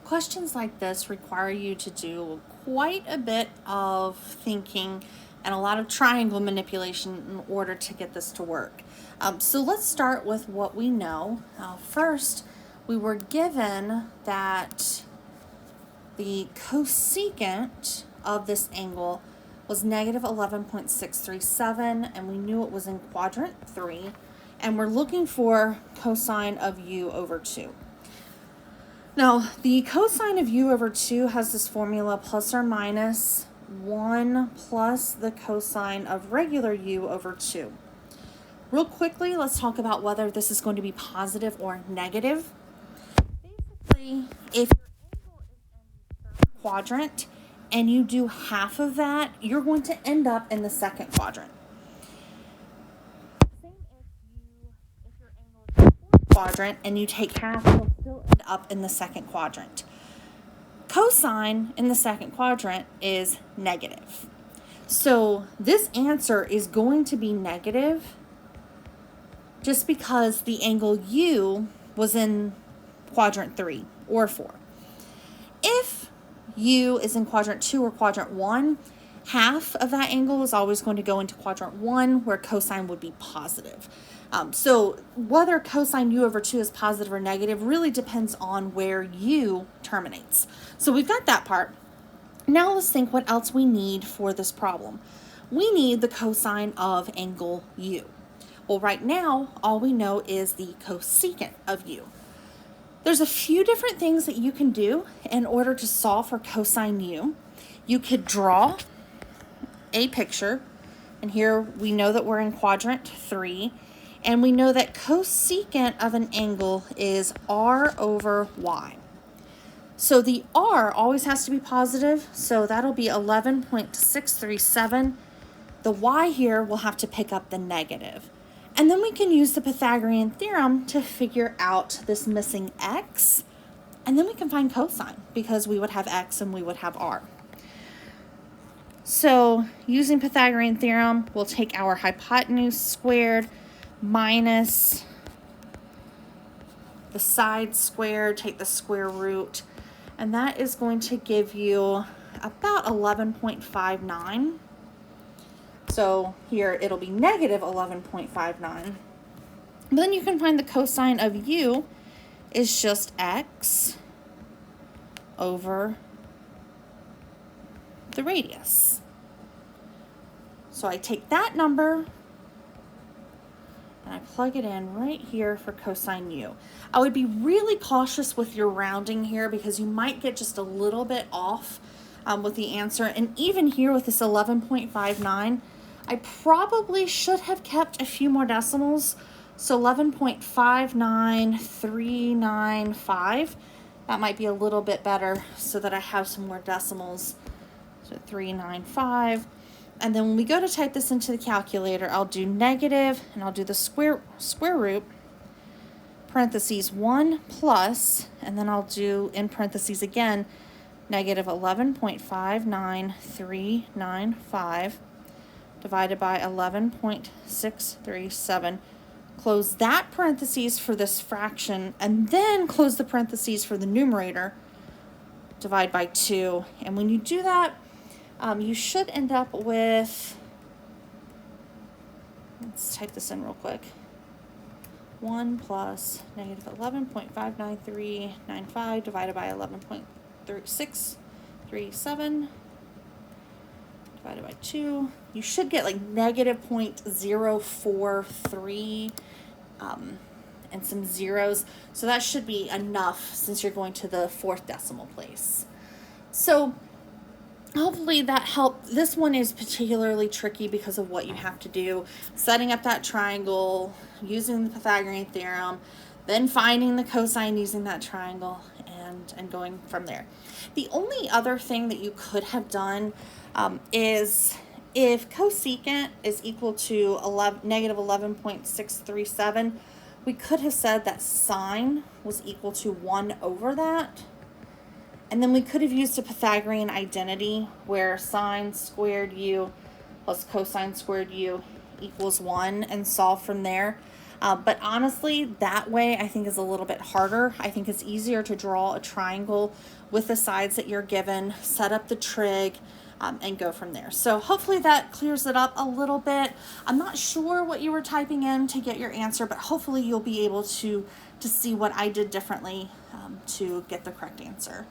questions like this require you to do quite a bit of thinking and a lot of triangle manipulation in order to get this to work. So let's start with what we know. First, we were given that the cosecant of this angle was negative 11.637, and we knew it was in quadrant 3, and we're looking for cosine of u over 2. Now, the cosine of u over 2 has this formula plus or minus 1 plus the cosine of regular u over 2. Real quickly, let's talk about whether this is going to be positive or negative. Basically, if your angle is in the third quadrant and you do half of that, you're going to end up in the second quadrant. Same if your angle is in the fourth quadrant and you take half, you'll still end up in the second quadrant. Cosine in the second quadrant is negative. So this answer is going to be negative just because the angle u was in quadrant 3 or 4. If u is in quadrant 2 or quadrant 1, half of that angle is always going to go into quadrant 1 where cosine would be positive. So whether cosine u over 2 is positive or negative really depends on where u terminates. So we've got that part. Now let's think what else we need for this problem. We need the cosine of angle u. Well, right now, all we know is the cosecant of u. There's a few different things that you can do in order to solve for cosine u. You could draw a picture, and here we know that we're in quadrant 3, and we know that cosecant of an angle is r over y. So the r always has to be positive, so that'll be 11.637. The y here will have to pick up the negative. And then we can use the Pythagorean theorem to figure out this missing x, and then we can find cosine because we would have x and we would have r. So using Pythagorean theorem, we'll take our hypotenuse squared minus the side squared, take the square root, and that is going to give you about 11.59. So here it'll be negative 11.59. But then you can find the cosine of u is just x over the radius. So I take that number and I plug it in right here for cosine u. I would be really cautious with your rounding here because you might get just a little bit off with the answer. And even here with this 11.59, I probably should have kept a few more decimals. So 11.59395. That might be a little bit better so that I have some more decimals. So 395. And then when we go to type this into the calculator, I'll do negative, and I'll do the square root, parentheses 1 plus, and then I'll do in parentheses again, negative 11.59395 divided by 11.637. Close that parentheses for this fraction, and then close the parentheses for the numerator, divide by 2. And when you do that, you should end up with, let's type this in real quick, 1 plus negative 11.59395 divided by 11.637 divided by 2. You should get like negative 0.043 and some zeros. So that should be enough since you're going to the fourth decimal place. So hopefully that helped. This one is particularly tricky because of what you have to do. Setting up that triangle, using the Pythagorean theorem, then finding the cosine using that triangle, and going from there. The only other thing that you could have done is if cosecant is equal to negative 11.637, we could have said that sine was equal to 1 over that. And then we could have used a Pythagorean identity where sine squared u plus cosine squared u equals 1 and solve from there. But honestly, that way I think is a little bit harder. I think it's easier to draw a triangle with the sides that you're given, set up the trig, and go from there. So hopefully that clears it up a little bit. I'm not sure what you were typing in to get your answer, but hopefully you'll be able to see what I did differently to get the correct answer.